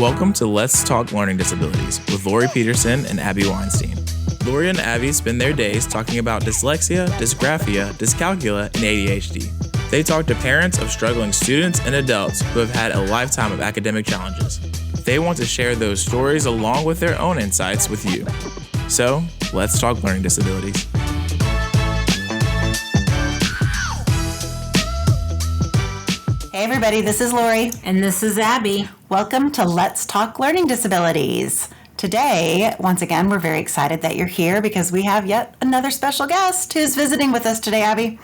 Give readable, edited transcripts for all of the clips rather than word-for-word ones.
Welcome to Let's Talk Learning Disabilities with Laurie Peterson and Abby Weinstein. Laurie and Abby spend their days talking about dyslexia, dysgraphia, dyscalculia, and ADHD. They talk to parents of struggling students and adults who have had a lifetime of academic challenges. They want to share those stories along with their own insights with you. So, let's talk learning disabilities. Hey everybody, this is Laurie. And this is Abby. Welcome to Let's Talk Learning Disabilities. Today, once again, we're very excited that you're here because we have yet another special guest who's visiting with us today, Abby.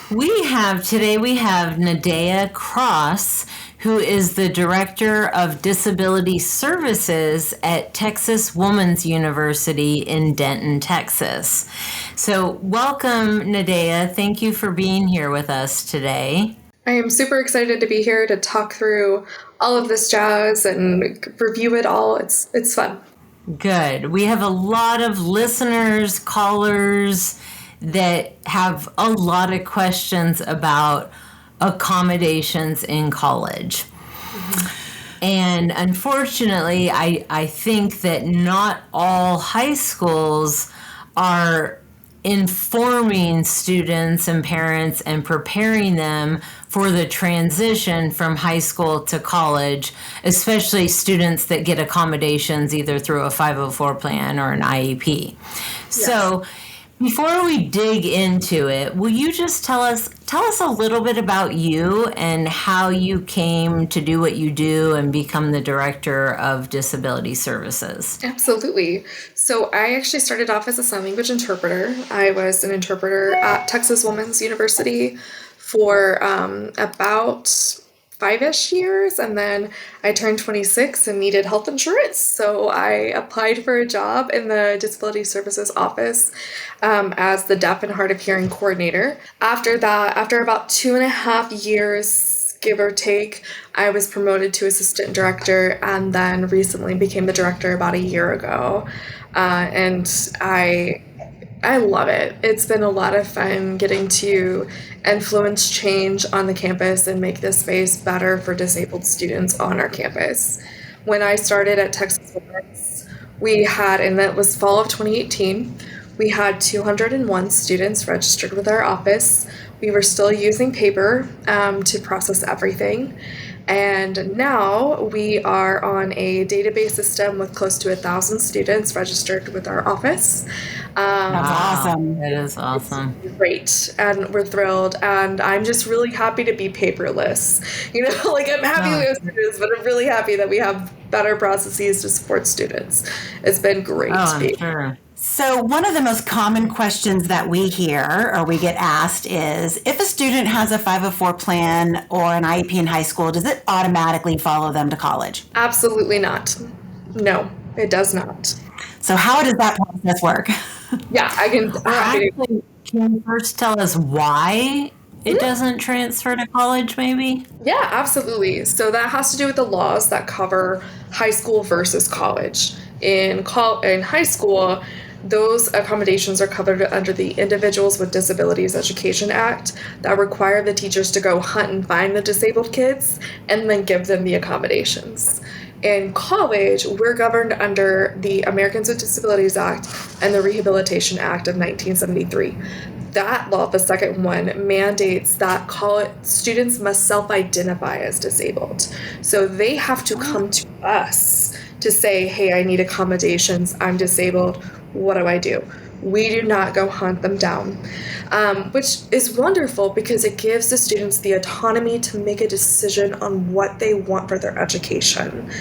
Today we have Nadaya Cross, who is the Director of Disability Services at Texas Woman's University in Denton, Texas. So welcome, Nadaya. Thank you for being here with us today. I am super excited to be here to talk through all of this jazz and review it all. It's fun. Good. We have a lot of listeners, callers that have a lot of questions about accommodations in college. Mm-hmm. And unfortunately, I think that not all high schools are informing students and parents and preparing them for the transition from high school to college, especially students that get accommodations either through a 504 plan or an IEP. Yes. So before we dig into it, will you just tell us a little bit about you and how you came to do what you do and become the Director of Disability Services? Absolutely. So I actually started off as a sign language interpreter. I was an interpreter at Texas Woman's University for about 5-ish years, and then I turned 26 and needed health insurance, so I applied for a job in the Disability Services office as the Deaf and Hard of Hearing coordinator. After that, after about 2.5 years, give or take, I was promoted to assistant director and then recently became the director about a year ago, and I love it. It's been a lot of fun getting to influence change on the campus and make this space better for disabled students on our campus. When I started at Texas Women's, and that was fall of 2018, we had 201 students registered with our office. We were still using paper to process everything. And now we are on a database system with close to 1,000 students registered with our office. That's awesome. That is awesome. Great. And we're thrilled. And I'm just really happy to be paperless. I'm happy we have students, but I'm really happy that we have better processes to support students. It's been great to be. Sure. So one of the most common questions that we hear or we get asked is, if a student has a 504 plan or an IEP in high school, does it automatically follow them to college? Absolutely not. No, it does not. So how does that process work? Yeah, I can. Actually, can you first tell us why it doesn't transfer to college, maybe? Yeah, absolutely. So that has to do with the laws that cover high school versus college. In high school, those accommodations are covered under the Individuals with Disabilities Education Act that require the teachers to go hunt and find the disabled kids and then give them the accommodations. In college, we're governed under the Americans with Disabilities Act and the Rehabilitation Act of 1973. That law, the second one, mandates that college students must self-identify as disabled. So they have to come to us to say, hey, I need accommodations, I'm disabled, what do I do? We do not go hunt them down, which is wonderful because it gives the students the autonomy to make a decision on what they want for their education.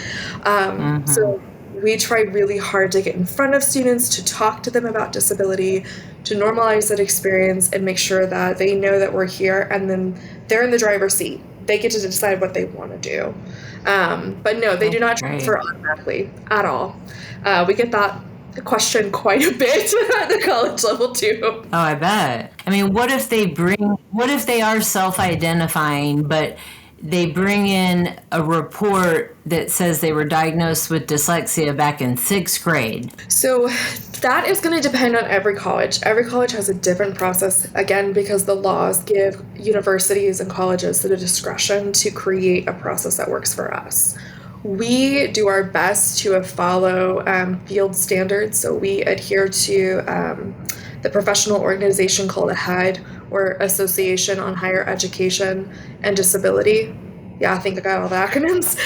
So we try really hard to get in front of students, to talk to them about disability, to normalize that experience and make sure that they know that we're here, and then they're in the driver's seat. They get to decide what they want to do. But no, they do not transfer automatically at all. We get that question quite a bit at the college level too. Oh, I bet. I mean, what if they are self-identifying, but they bring in a report that says they were diagnosed with dyslexia back in 6th grade? So that is going to depend on every college. Every college has a different process, again, because the laws give universities and colleges the discretion to create a process that works for us. We do our best to follow field standards. So we adhere to the professional organization called AHEAD, or Association on Higher Education and Disability. Yeah, I think I got all the acronyms.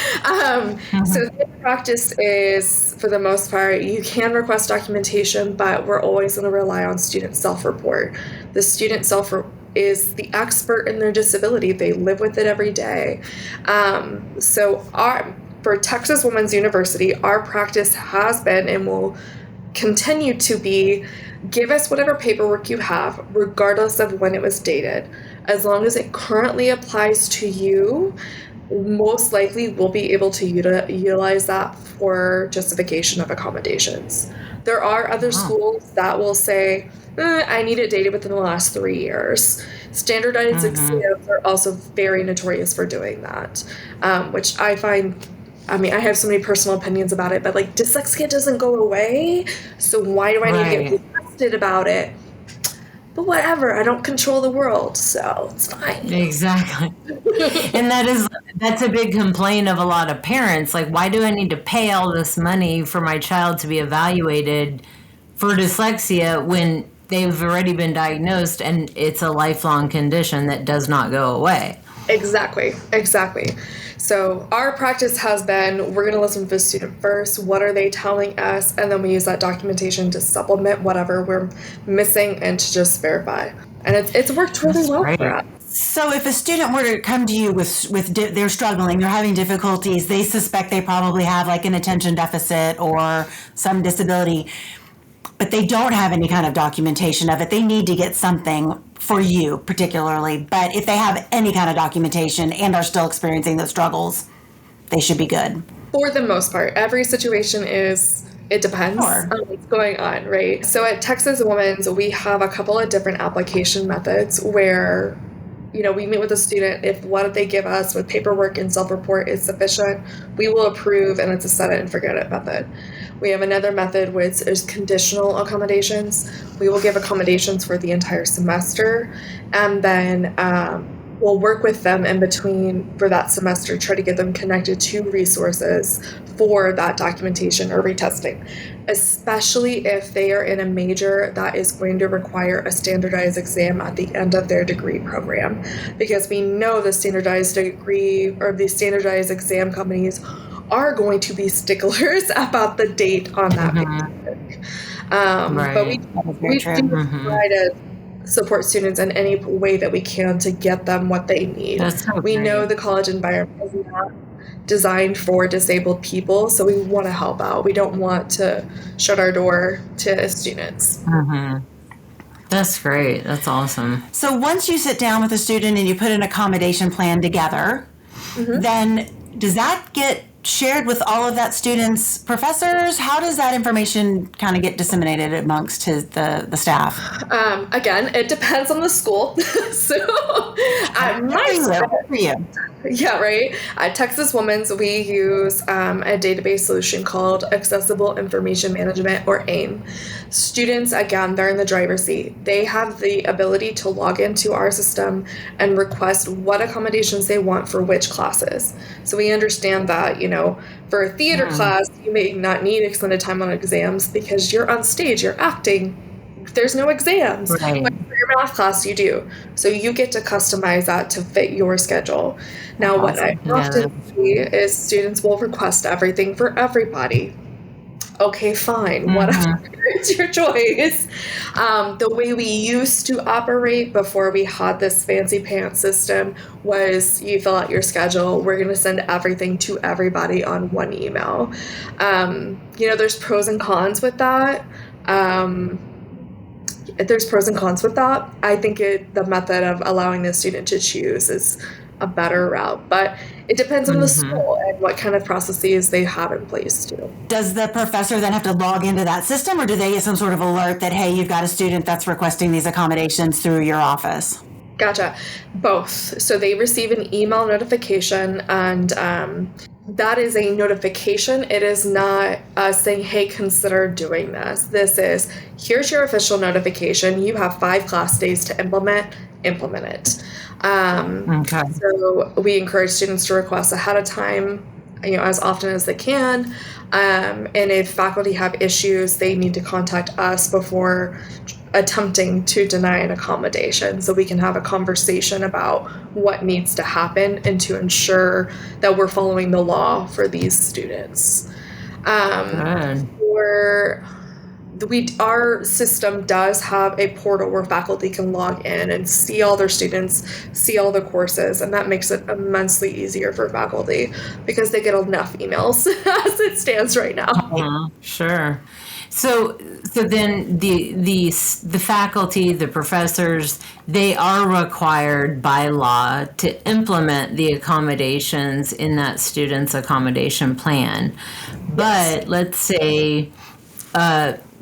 So the practice is, for the most part, you can request documentation, but we're always going to rely on student self-report. The student is the expert in their disability. They live with it every day. For Texas Women's University, our practice has been and will continue to be, give us whatever paperwork you have, regardless of when it was dated. As long as it currently applies to you, most likely we'll be able to utilize that for justification of accommodations. There are other schools that will say, I need it dated within the last 3 years. Standardized exams are also very notorious for doing that, which I find, I have so many personal opinions about it, but like, dyslexia doesn't go away, so why do I need to get tested about it? But whatever, I don't control the world, so it's fine. Exactly. And that's a big complaint of a lot of parents. Like, why do I need to pay all this money for my child to be evaluated for dyslexia when they've already been diagnosed and it's a lifelong condition that does not go away? Exactly. So our practice has been, we're going to listen to the student first. What are they telling us? And then we use that documentation to supplement whatever we're missing and to just verify. And it's worked really well for us. So if a student were to come to you they're struggling, they're having difficulties, they suspect they probably have like an attention deficit or some disability, but they don't have any kind of documentation of it. They need to get something for you particularly. But if they have any kind of documentation and are still experiencing those struggles, they should be good. For the most part, every situation it depends on what's going on, right? So at Texas Women's, we have a couple of different application methods where, we meet with a student. If what they give us with paperwork and self-report is sufficient, we will approve, and it's a set it and forget it method. We have another method which is conditional accommodations. We will give accommodations for the entire semester, and then we'll work with them in between for that semester, try to get them connected to resources for that documentation or retesting, especially if they are in a major that is going to require a standardized exam at the end of their degree program, because we know the standardized degree or the standardized exam companies are going to be sticklers about the date on that paperwork. But we do try to support students in any way that we can to get them what they need. We know the college environment is not designed for disabled people, so we want to help out. We don't want to shut our door to students. That's great. That's awesome. So once you sit down with a student and you put an accommodation plan together, then does that get shared with all of that student's professors? How does that information kind of get disseminated amongst the staff? Again, it depends on the school. Yeah, right. At Texas Women's, we use a database solution called Accessible Information Management, or AIM. Students, again, they're in the driver's seat. They have the ability to log into our system and request what accommodations they want for which classes. So we understand that, for a theater class, you may not need extended time on exams because you're on stage, you're acting. There's no exams. Right. But for your math class, you do. So you get to customize that to fit your schedule. Now, what I often see is students will request everything for everybody. Okay, fine. Whatever. It's your choice. The way we used to operate before we had this fancy pants system was you fill out your schedule. We're going to send everything to everybody on one email. There's pros and cons with that. I think the method of allowing the student to choose is a better route, but it depends on the school and what kind of processes they have in place too. Does the professor then have to log into that system, or do they get some sort of alert that, hey, you've got a student that's requesting these accommodations through your office? Gotcha. Both. So they receive an email notification, and that is a notification. It is not saying, hey, consider doing this. This is, here's your official notification. You have 5 class days to implement it. So we encourage students to request ahead of time. as often as they can. And if faculty have issues, they need to contact us before attempting to deny an accommodation, so we can have a conversation about what needs to happen and to ensure that we're following the law for these students. Our system does have a portal where faculty can log in and see all their students, see all the courses, and that makes it immensely easier for faculty because they get enough emails as it stands right now. Sure. So then the faculty, the professors, they are required by law to implement the accommodations in that student's accommodation plan. But let's say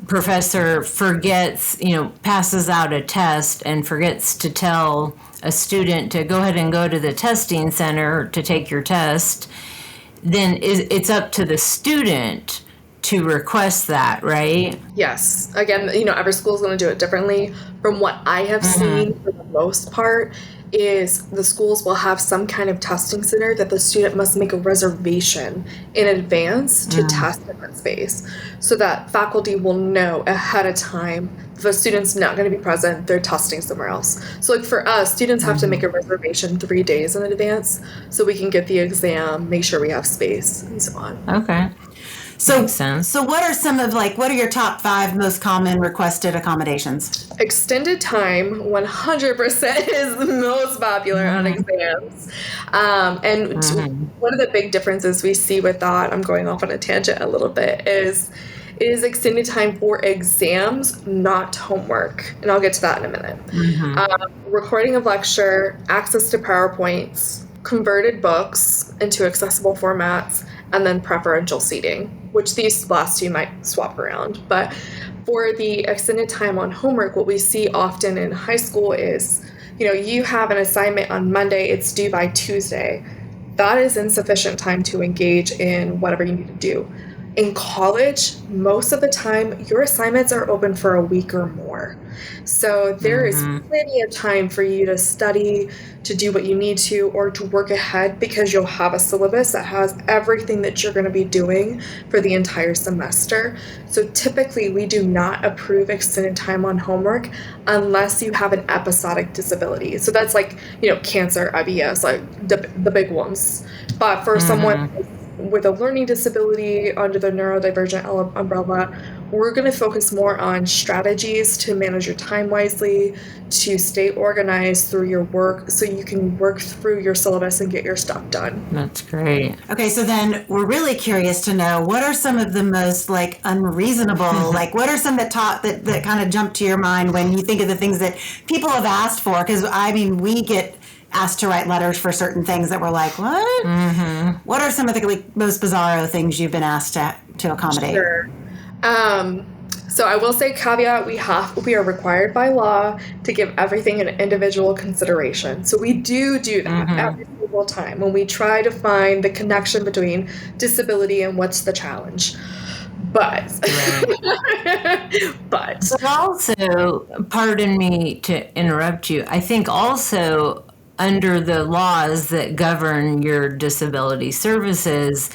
professor forgets, passes out a test and forgets to tell a student to go ahead and go to the testing center to take your test, then it's up to the student to request that, right? Yes. Again, every school is going to do it differently. From what I have seen, for the most part, is the schools will have some kind of testing center that the student must make a reservation in advance to test in that space, so that faculty will know ahead of time if a student's not going to be present, they're testing somewhere else. So like for us, students have to make a reservation 3 days in advance so we can get the exam, make sure we have space, and so on. Okay. So, Makes sense. so what are your top 5 most common requested accommodations? Extended time 100% is the most popular on exams. One of the big differences we see with that, I'm going off on a tangent a little bit, is it is extended time for exams, not homework. And I'll get to that in a minute. Recording of lecture, access to PowerPoints, converted books into accessible formats, and then preferential seating, which these last two might swap around. But for the extended time on homework, what we see often in high school is, you have an assignment on Monday, it's due by Tuesday. That is insufficient time to engage in whatever you need to do. In college, most of the time, your assignments are open for a week or more. So there is plenty of time for you to study, to do what you need to, or to work ahead, because you'll have a syllabus that has everything that you're going to be doing for the entire semester. So typically, we do not approve extended time on homework unless you have an episodic disability. So that's like, cancer, IBS, like the big ones. But for someone with a learning disability under the neurodivergent umbrella, we're going to focus more on strategies to manage your time wisely, to stay organized through your work so you can work through your syllabus and get your stuff done. That's great. Okay, so then we're really curious to know, what are some of the most unreasonable, what are some that kind of jump to your mind when you think of the things that people have asked for? Because we get asked to write letters for certain things that we're like, what? What are some of the most bizarro things you've been asked to accommodate? Sure. So I will say, caveat, we are required by law to give everything an individual consideration. So we do that every single time when we try to find the connection between disability and what's the challenge. But also, pardon me to interrupt you, I think also under the laws that govern your disability services,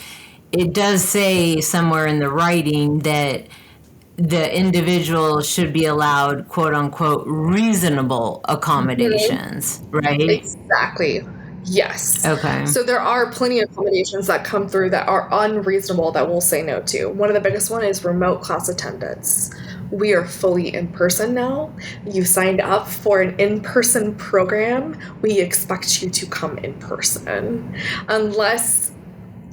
it does say somewhere in the writing that the individual should be allowed, quote unquote, reasonable accommodations, right? Exactly. Yes. Okay. So there are plenty of accommodations that come through that are unreasonable that we'll say no to. One of the biggest one is remote class attendance. We are fully in person now. You signed up for an in-person program. We expect you to come in person. Unless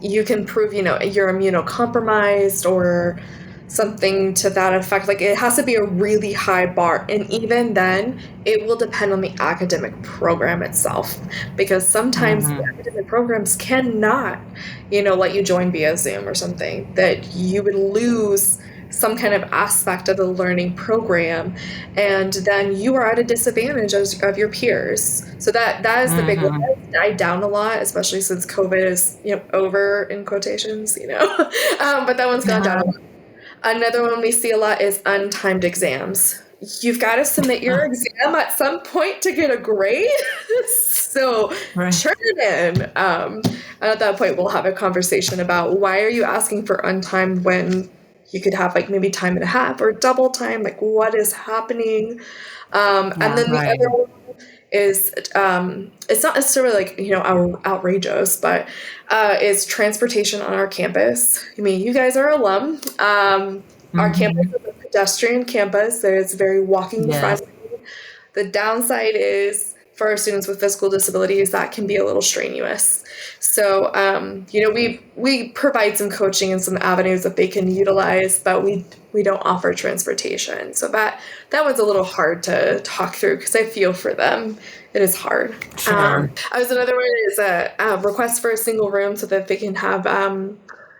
you can prove, you're immunocompromised or something to that effect. It has to be a really high bar. And even then, it will depend on the academic program itself. Because sometimes the academic programs cannot, let you join via Zoom or something, that you would lose some kind of aspect of the learning program, and then you are at a disadvantage of your peers. So that is the big one. It's died down a lot, especially since COVID is over, in quotations, but that one's gone down a lot. Another one we see a lot is untimed exams. you've got to submit your exam at some point to get a grade. So turn it in. And at that point, we'll have a conversation about why are you asking for untimed when you could have like maybe time and a half or double time, like what is happening? And then the other one is it's not necessarily like, you know, outrageous, but is transportation on our campus. I mean, you guys are alum. Our campus is a pedestrian campus. There's very walking friendly. The downside is for our students with physical disabilities, that can be a little strenuous. So, you know, we provide some coaching and some avenues that they can utilize, but we don't offer transportation. So that was a little hard to talk through because I feel for them. It is hard. Sure. Another one is a request for a single room so that they can have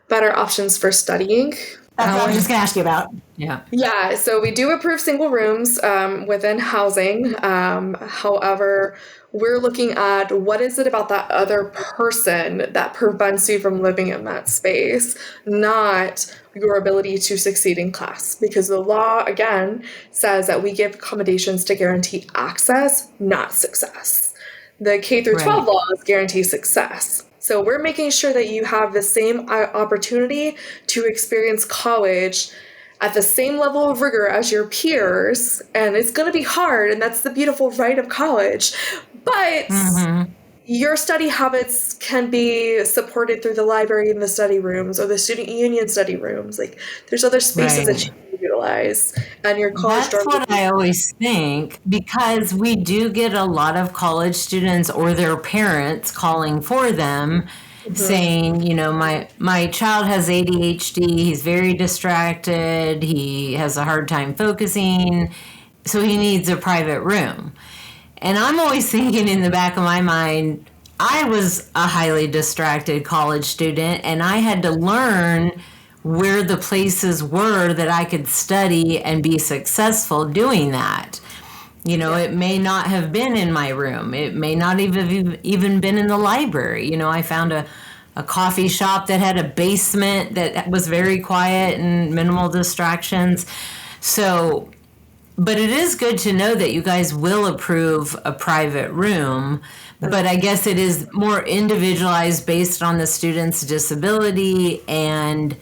better options for studying. That's what I was just going to ask you about. Yeah, so we do approve single rooms within housing. However, we're looking at what is it about that other person that prevents you from living in that space, not your ability to succeed in class. Because the law, again, says that we give accommodations to guarantee access, not success. The K through 12 laws guarantee success. So we're making sure that you have the same opportunity to experience college at the same level of rigor as your peers. And it's going to be hard, and that's the beautiful right of college. But your study habits can be supported through the library and the study rooms or the student union study rooms. Like, there's other spaces that you can utilize. And your college That's what I always think, because we do get a lot of college students or their parents calling for them saying, you know, my child has ADHD, he's very distracted, he has a hard time focusing, so he needs a private room. And I'm always thinking in the back of my mind, I was a highly distracted college student, and I had to learn where the places were that I could study and be successful doing that. You know, it may not have been in my room. It may not even been in the library. You know, I found a coffee shop that had a basement that was very quiet and minimal distractions. So, but it is good to know that you guys will approve a private room, but I guess it is more individualized based on the student's disability and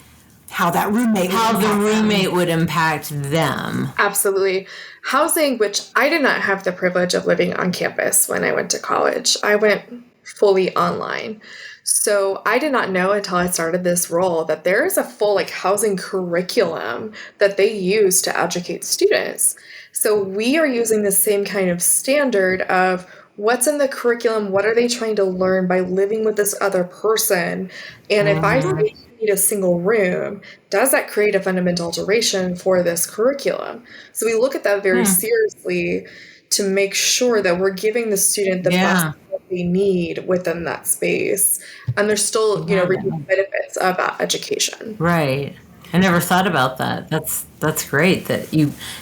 how the roommate would impact them. Absolutely. Housing, which I did not have the privilege of living on campus when I went to college. I went fully online. So I did not know until I started this role that there is a full housing curriculum that they use to educate students. So we are using the same kind of standard of what's in the curriculum, what are they trying to learn by living with this other person, and if I say you need a single room, does that create a fundamental alteration for this curriculum? So we look at that very seriously to make sure that we're giving the student the best that they need within that space, and there's still reaping benefits of that education. Right. I never thought about that. That's great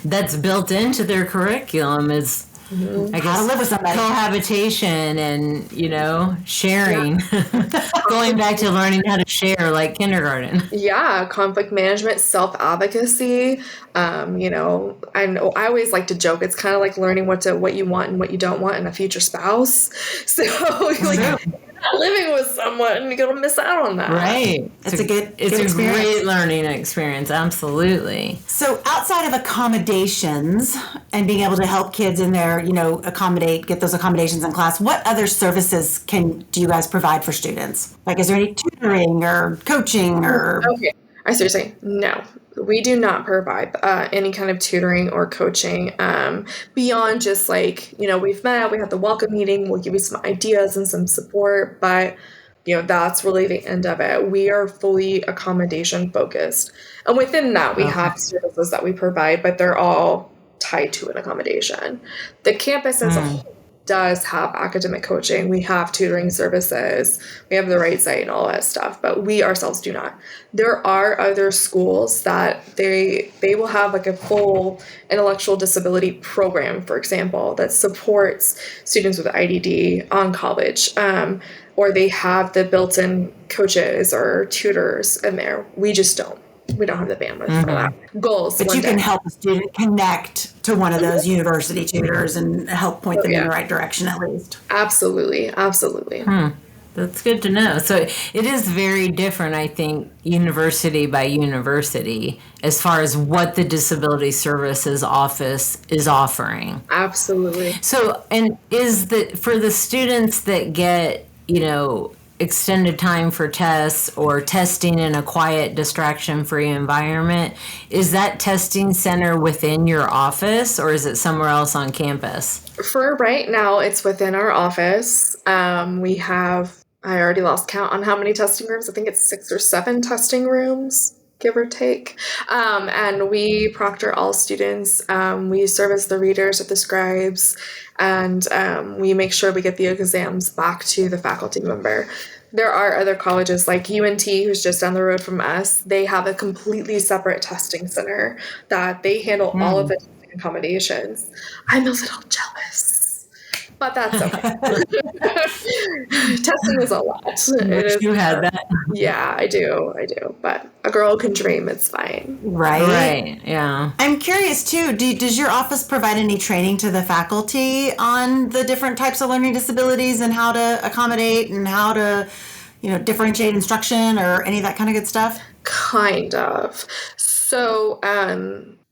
that's built into their curriculum is I guess live with somebody. Cohabitation and, sharing. Going back to learning how to share like kindergarten. Yeah, conflict management, self-advocacy. I always like to joke, it's kind of like learning what you want and what you don't want in a future spouse. So not living with someone, you're going to miss out on that. Right. It's a great learning experience. Absolutely. So outside of accommodations and being able to help kids in their, get those accommodations in class, what other services do you guys provide for students? Like, is there any tutoring or coaching or? Okay. I seriously, no. We do not provide any kind of tutoring or coaching beyond just we've met, we had the welcome meeting, we'll give you some ideas and some support, but that's really the end of it. We are fully accommodation focused. And within that, we have services that we provide, but they're all tied to an accommodation. The campus as a whole does have academic coaching. We have tutoring services. We have the right site and all that stuff, but we ourselves do not. There are other schools that they will have a full intellectual disability program, for example, that supports students with IDD on college, or they have the built-in coaches or tutors in there. We just don't. we don't have the bandwidth for that. Goals. But one you can day. help a student connect to one of those university tutors and help point them in yeah. the right direction at least. Absolutely. Absolutely. That's good to know. So it is very different, I think, university by university, as far as what the Disability Services Office is offering. Absolutely. So, and is that for the students that get, extended time for tests or testing in a quiet, distraction-free environment, is that testing center within your office or is it somewhere else on campus? For right now, it's within our office. We have, I already lost count on how many testing rooms. I think it's 6 or 7 testing rooms, give or take. And we proctor all students. We service the readers or the scribes, and we make sure we get the exams back to the faculty member. There are other colleges like UNT, who's just down the road from us. They have a completely separate testing center that they handle all of the testing accommodations. I'm a little jealous, but that's okay. Testing is a lot. You had that. Yeah, I do. But a girl can dream. It's fine. Right. Yeah. I'm curious too, does your office provide any training to the faculty on the different types of learning disabilities and how to accommodate and how to, differentiate instruction or any of that kind of good stuff? Kind of. So,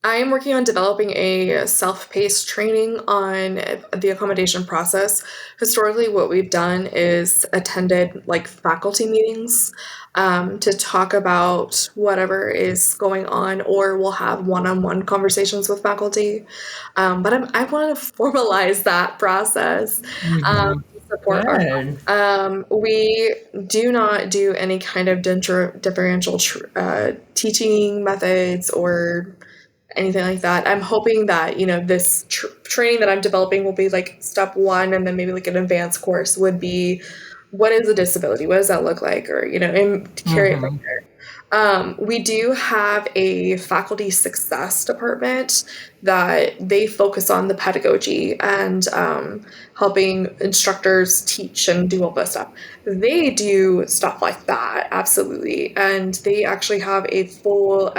I am working on developing a self-paced training on the accommodation process. Historically, what we've done is attended faculty meetings to talk about whatever is going on, or we'll have one-on-one conversations with faculty. But I want to formalize that process. Support we do not do any kind of differential teaching methods or anything like that. I'm hoping that, this training that I'm developing will be step 1, and then maybe an advanced course would be, what is a disability? What does that look like? Or, and carry it from there. We do have a faculty success department that they focus on the pedagogy and helping instructors teach and do all that stuff. They do stuff like that, absolutely. And they actually have a full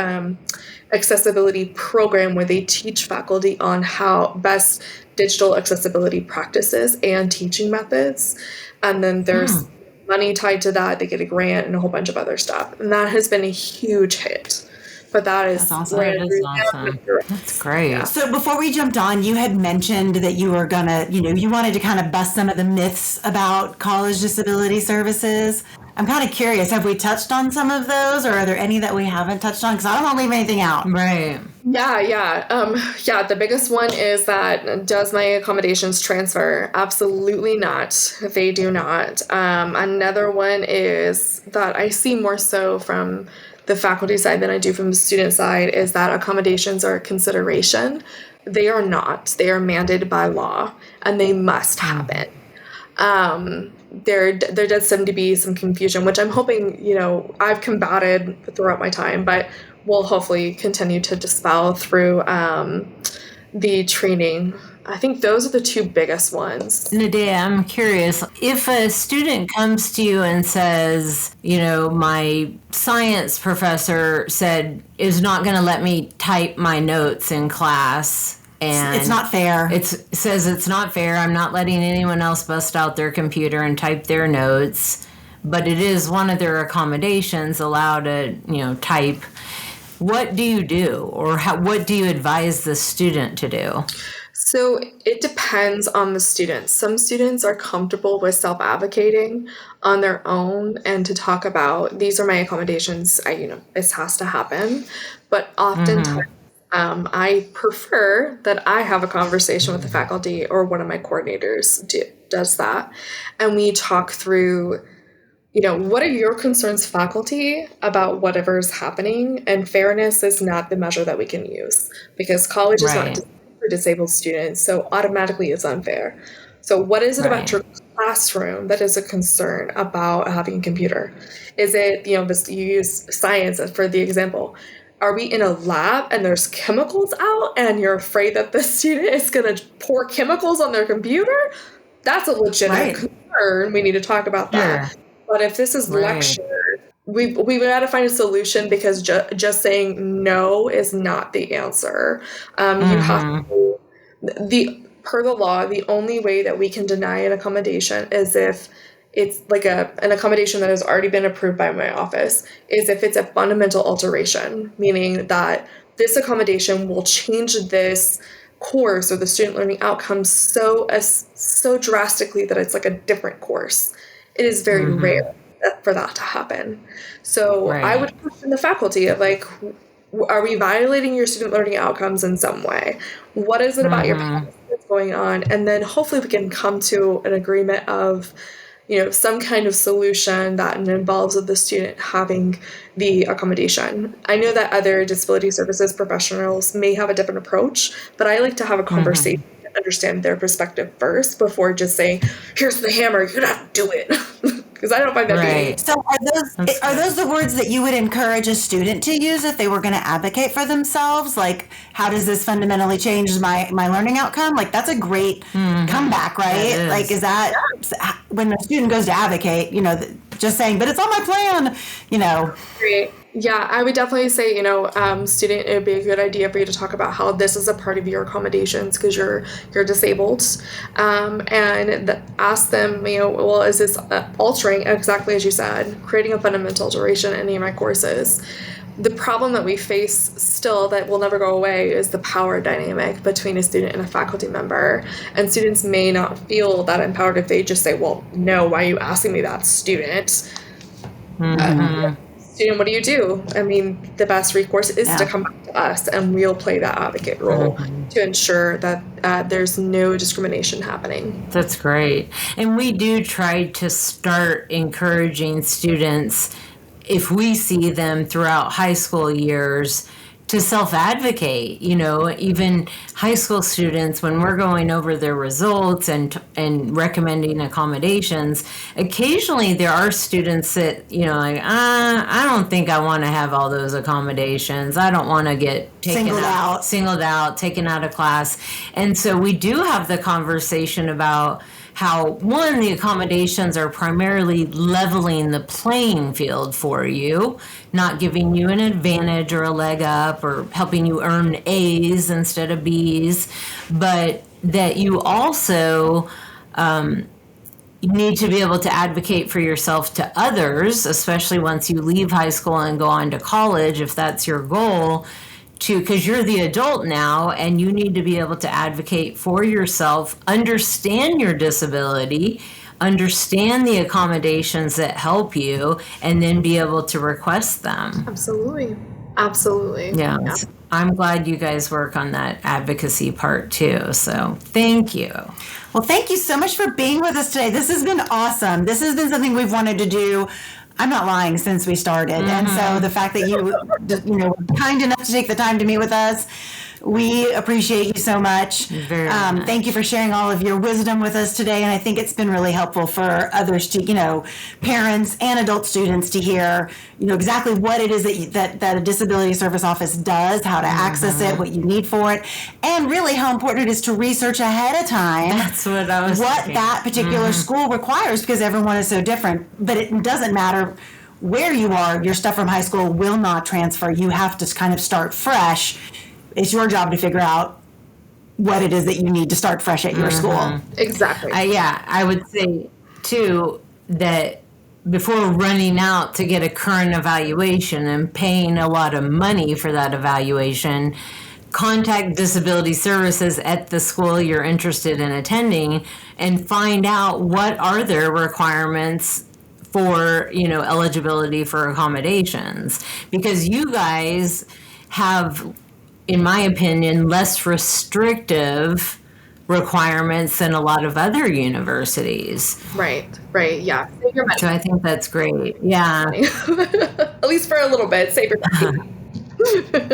accessibility program where they teach faculty on how best digital accessibility practices and teaching methods. And then there's money tied to that. They get a grant and a whole bunch of other stuff. And that has been a huge hit. But that's awesome. That's great. Yeah. So before we jumped on, you had mentioned that you were gonna, you wanted to kind of bust some of the myths about college disability services. I'm kind of curious, have we touched on some of those, or are there any that we haven't touched on? Because I don't want to leave anything out. Right. Yeah. The biggest one is that, does my accommodations transfer? Absolutely not. They do not. Another one is that I see more so from the faculty side than I do from the student side, is that accommodations are a consideration. They are not. They are mandated by law, and they must happen. There does seem to be some confusion, which I'm hoping, I've combated throughout my time, but we'll hopefully continue to dispel through the training. I think those are the 2 biggest ones. Nadaya, I'm curious, if a student comes to you and says, my science professor is not going to let me type my notes in class, and it's not fair. It says it's not fair. I'm not letting anyone else bust out their computer and type their notes, but it is one of their accommodations allowed to, type. What do you do, or what do you advise the student to do? So it depends on the students. Some students are comfortable with self-advocating on their own and to talk about, these are my accommodations, this has to happen. But oftentimes, I prefer that I have a conversation with the faculty, or one of my coordinators does that. And we talk through, what are your concerns, faculty, about whatever is happening? And fairness is not the measure that we can use, because college is not for disabled students, so automatically it's unfair. So what is it about your classroom that is a concern about having a computer? Is it, you use science for the example. Are we in a lab and there's chemicals out and you're afraid that the student is going to pour chemicals on their computer? That's a legitimate concern. We need to talk about that. But if this is lecture, we got to find a solution, because just saying no is not the answer. You have to, per the law, the only way that we can deny an accommodation is if it's like an accommodation that has already been approved by my office, is if it's a fundamental alteration, meaning that this accommodation will change this course or the student learning outcomes so drastically that it's like a different course. It is very rare for that to happen. So I would question the faculty of like, are we violating your student learning outcomes in some way? What is it about your policy that's going on? And then hopefully we can come to an agreement of, some kind of solution that involves the student having the accommodation. I know that other disability services professionals may have a different approach, but I like to have a conversation and understand their perspective first before just saying, here's the hammer, you have to do it. Because I don't find that being. So are those the words that you would encourage a student to use if they were going to advocate for themselves? Like, how does this fundamentally change my learning outcome? Like, that's a great comeback, right? Like, is that when a student goes to advocate, just saying, but it's on my plan, Great. Yeah, I would definitely say, student, it would be a good idea for you to talk about how this is a part of your accommodations because you're disabled, and ask them, well, is this altering, exactly as you said, creating a fundamental alteration in any of my courses? The problem that we face still that will never go away is the power dynamic between a student and a faculty member. And students may not feel that empowered if they just say, well, no, why are you asking me that, student? Student, what do you do? I mean, the best recourse is to come back to us, and we'll play that advocate role to ensure that there's no discrimination happening. That's great. And we do try to start encouraging students, if we see them throughout high school years, to self-advocate. Even high school students, when we're going over their results and recommending accommodations, occasionally there are students that, I don't think I want to have all those accommodations. I don't want to get singled out, taken out of class. And so we do have the conversation about how, one, the accommodations are primarily leveling the playing field for you, not giving you an advantage or a leg up or helping you earn A's instead of B's, but that you also you need to be able to advocate for yourself to others, especially once you leave high school and go on to college, if that's your goal, because you're the adult now and you need to be able to advocate for yourself, understand your disability, understand the accommodations that help you, and then be able to request them. Absolutely. Yeah. I'm glad you guys work on that advocacy part too. So thank you. Well, thank you so much for being with us today. This has been awesome. This has been something we've wanted to do, I'm not lying, since we started. And so the fact that you were kind enough to take the time to meet with us, we appreciate you so much. Very much. Thank you for sharing all of your wisdom with us today. And I think it's been really helpful for others to, parents and adult students to hear, exactly what it is that a disability service office does, how to access it, what you need for it, and really how important it is to research ahead of time. That's what I was thinking. That particular school requires, because everyone is so different. But it doesn't matter where you are, your stuff from high school will not transfer. You have to kind of start fresh. It's your job to figure out what it is that you need to start fresh at your school. Exactly. I would say, too, that before running out to get a current evaluation and paying a lot of money for that evaluation, contact disability services at the school you're interested in attending and find out what are their requirements for, eligibility for accommodations. Because you guys have, in my opinion, less restrictive requirements than a lot of other universities. Right, yeah. Save your money. So I think that's great. Yeah. At least for a little bit, save your money.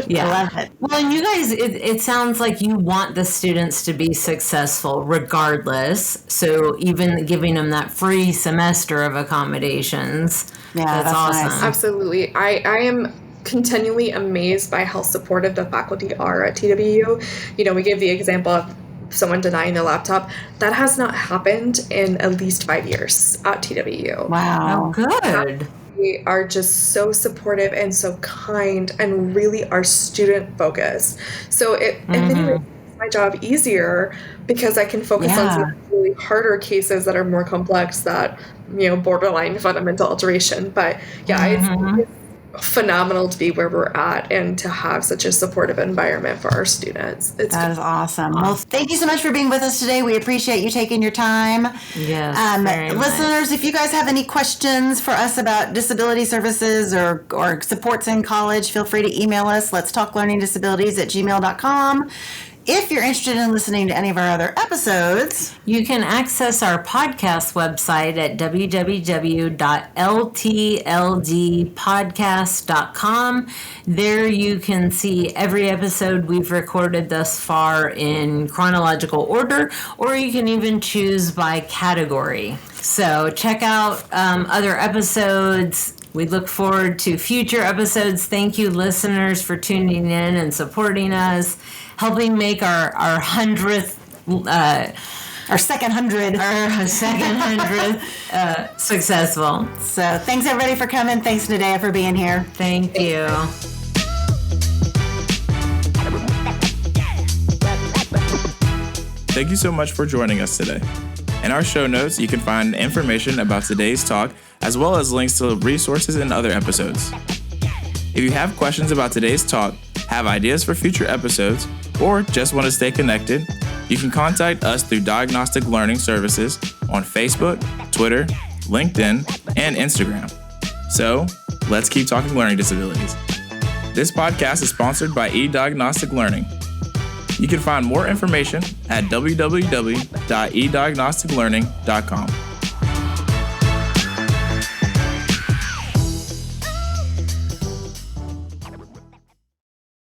Yeah. I love it. Well, and you guys, it sounds like you want the students to be successful regardless. So even giving them that free semester of accommodations, that's awesome. nice. Absolutely. I am continually amazed by how supportive the faculty are at TWU. We gave the example of someone denying their laptop. That has not happened in at least 5 years at TWU. Wow. Oh, good. They are just so supportive and so kind and really are student focused. So in many ways, makes my job easier because I can focus on some really harder cases that are more complex, that, borderline fundamental alteration. But it's phenomenal to be where we're at and to have such a supportive environment for our students. That is awesome. Well, thank you so much for being with us today. We appreciate you taking your time. Yes, very listeners, if you guys have any questions for us about disability services or supports in college, feel free to email us, letstalklearningdisabilities@gmail.com. If you're interested in listening to any of our other episodes, you can access our podcast website at www.ltldpodcast.com. There you can see every episode we've recorded thus far in chronological order, or you can even choose by category. So check out other episodes. We look forward to future episodes. Thank you, listeners, for tuning in and supporting us, helping make our 100th, our second 100, successful. So thanks, everybody, for coming. Thanks, Nadaya, for being here. Thank you. Thank you so much for joining us today. In our show notes, you can find information about today's talk, as well as links to resources and other episodes. If you have questions about today's talk, have ideas for future episodes, or just want to stay connected, you can contact us through Diagnostic Learning Services on Facebook, Twitter, LinkedIn, and Instagram. So, let's keep talking learning disabilities. This podcast is sponsored by eDiagnostic Learning. You can find more information at www.ediagnosticlearning.com.